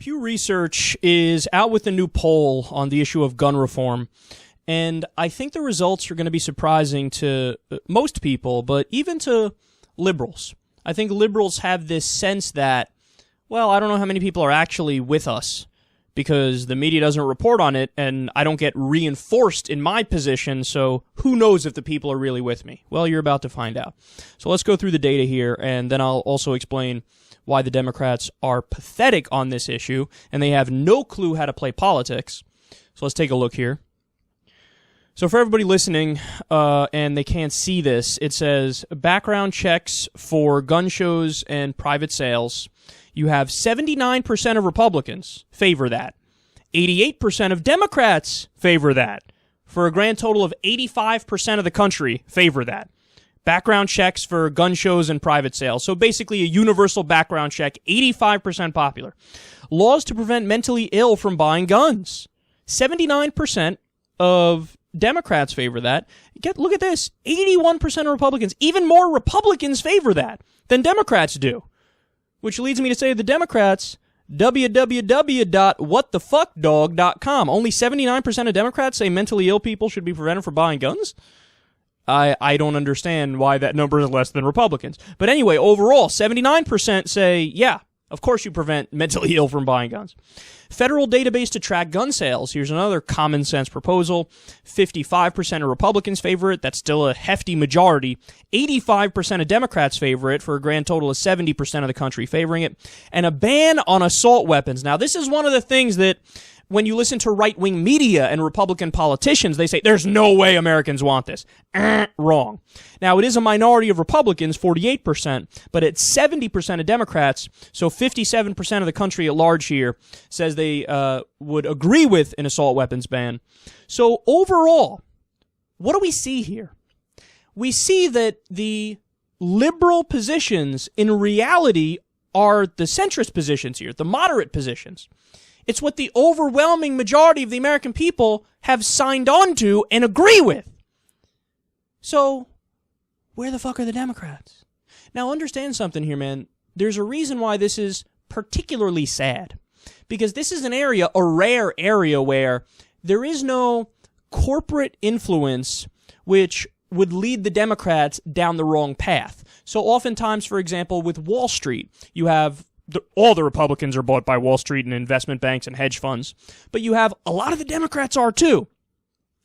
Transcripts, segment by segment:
Pew Research is out with a new poll on the issue of gun reform, and I think the results are going to be surprising to most people, but even to liberals. I think liberals have this sense that, well, I don't know how many people are actually with us because the media doesn't report on it, and I don't get reinforced in my position, so who knows if the people are really with me? Well, you're about to find out. So let's go through the data here, and then I'll also explain why the Democrats are pathetic on this issue, and they have no clue how to play politics. So let's take a look here. So for everybody listening, and they can't see this, it says background checks for gun shows and private sales. You have 79% of Republicans favor that. 88% of Democrats favor that. For a grand total of 85% of the country favor that. Background checks for gun shows and private sales. So basically a universal background check, 85% popular. Laws to prevent mentally ill from buying guns. 79% of Democrats favor that. Look at this. 81% of Republicans, even more Republicans favor that than Democrats do. Which leads me to say the Democrats, www.whatthefuckdog.com. Only 79% of Democrats say mentally ill people should be prevented from buying guns? I don't understand why that number is less than Republicans. But anyway, overall, 79% say, yeah, of course you prevent mentally ill from buying guns. Federal database to track gun sales. Here's another common sense proposal. 55% of Republicans favor it. That's still a hefty majority. 85% of Democrats favor it, for a grand total of 70% of the country favoring it. And a ban on assault weapons. Now, this is one of the things that when you listen to right-wing media and Republican politicians, they say, there's no way Americans want this. Wrong. Now, it is a minority of Republicans, 48%, but it's 70% of Democrats, so 57% of the country at large here says they would agree with an assault weapons ban. So overall, what do we see here? We see that the liberal positions in reality are the centrist positions here, the moderate positions. It's what the overwhelming majority of the American people have signed on to and agree with. So, where the fuck are the Democrats? Now, understand something here, man. There's a reason why this is particularly sad. Because this is an area, a rare area, where there is no corporate influence which would lead the Democrats down the wrong path. So oftentimes, for example, with Wall Street, you have all the Republicans are bought by Wall Street and investment banks and hedge funds, but you have a lot of the Democrats are too.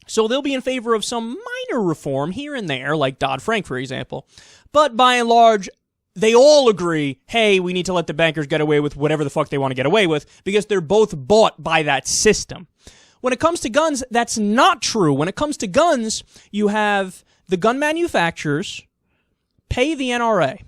So they'll be in favor of some minor reform here and there, like Dodd-Frank, for example. But by and large, they all agree, hey, we need to let the bankers get away with whatever the fuck they want to get away with, because they're both bought by that system. When it comes to guns, that's not true. When it comes to guns, you have the gun manufacturers pay the NRA.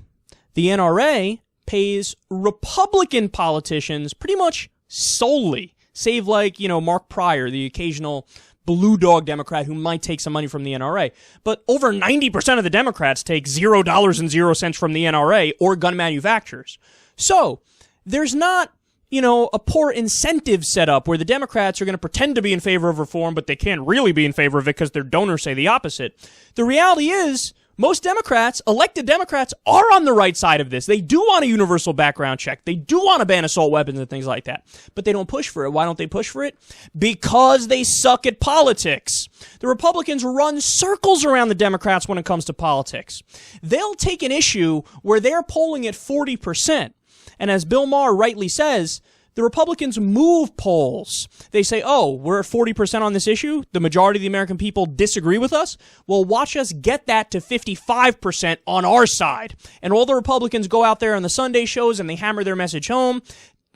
The NRA pays Republican politicians pretty much solely, save like, Mark Pryor, the occasional blue dog Democrat who might take some money from the NRA. But over 90% of the Democrats take $0.00 from the NRA or gun manufacturers. So there's not, a poor incentive set up where the Democrats are going to pretend to be in favor of reform, but they can't really be in favor of it because their donors say the opposite. The reality is, most Democrats, elected Democrats, are on the right side of this. They do want a universal background check. They do want to ban assault weapons and things like that. But they don't push for it. Why don't they push for it? Because they suck at politics. The Republicans run circles around the Democrats when it comes to politics. They'll take an issue where they're polling at 40%. And as Bill Maher rightly says, the Republicans move polls. They say, oh, we're at 40% on this issue. The majority of the American people disagree with us. Well, watch us get that to 55% on our side. And all the Republicans go out there on the Sunday shows and they hammer their message home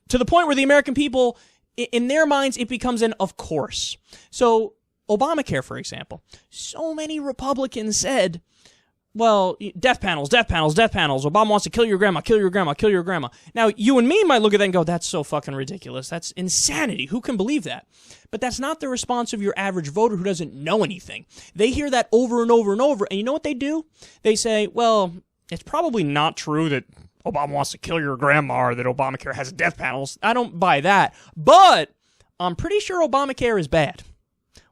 to the point where the American people, in their minds, it becomes an of course. So Obamacare, for example, so many Republicans said, well, death panels, death panels, death panels. Obama wants to kill your grandma, kill your grandma, kill your grandma. Now, you and me might look at that and go, that's so fucking ridiculous. That's insanity. Who can believe that? But that's not the response of your average voter who doesn't know anything. They hear that over and over and over, and you know what they do? They say, well, it's probably not true that Obama wants to kill your grandma or that Obamacare has death panels. I don't buy that. But I'm pretty sure Obamacare is bad.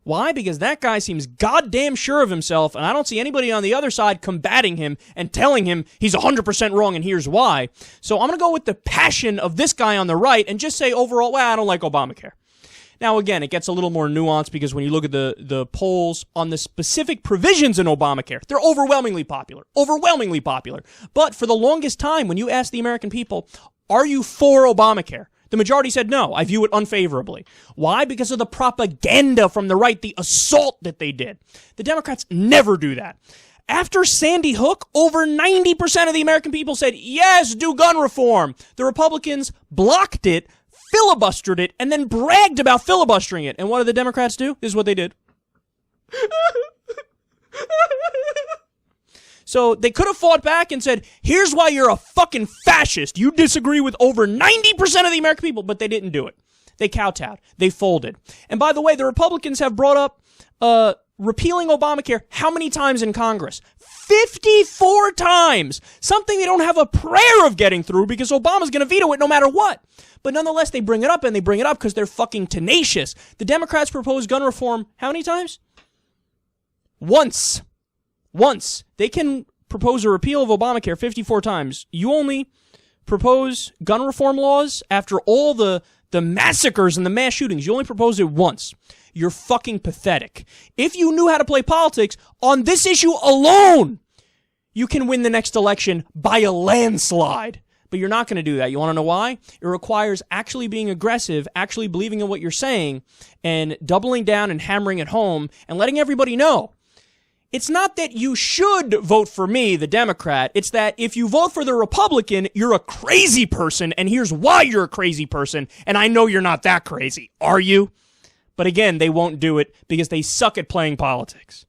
Why? Because that guy seems goddamn sure of himself, and I don't see anybody on the other side combating him and telling him he's 100% wrong and here's why. So I'm going to go with the passion of this guy on the right and just say overall, well, I don't like Obamacare. Now, again, it gets a little more nuanced because when you look at the polls on the specific provisions in Obamacare, they're overwhelmingly popular. Overwhelmingly popular. But for the longest time, when you ask the American people, are you for Obamacare? The majority said no. I view it unfavorably. Why? Because of the propaganda from the right, the assault that they did. The Democrats never do that. After Sandy Hook, over 90% of the American people said, yes, do gun reform. The Republicans blocked it, filibustered it, and then bragged about filibustering it. And what did the Democrats do? This is what they did. So they could have fought back and said, here's why you're a fucking fascist. You disagree with over 90% of the American people, but they didn't do it. They kowtowed. They folded. And by the way, the Republicans have brought up repealing Obamacare how many times in Congress? 54 times. Something they don't have a prayer of getting through because Obama's going to veto it no matter what. But nonetheless, they bring it up, and they bring it up because they're fucking tenacious. The Democrats proposed gun reform how many times? Once. They can propose a repeal of Obamacare 54 times. You only propose gun reform laws after all the massacres and the mass shootings. You only propose it once. You're fucking pathetic. If you knew how to play politics on this issue alone, you can win the next election by a landslide. But you're not going to do that. You want to know why? It requires actually being aggressive, actually believing in what you're saying, and doubling down and hammering it home and letting everybody know. It's not that you should vote for me, the Democrat. It's that if you vote for the Republican, you're a crazy person, and here's why you're a crazy person, and I know you're not that crazy. Are you? But again, they won't do it because they suck at playing politics.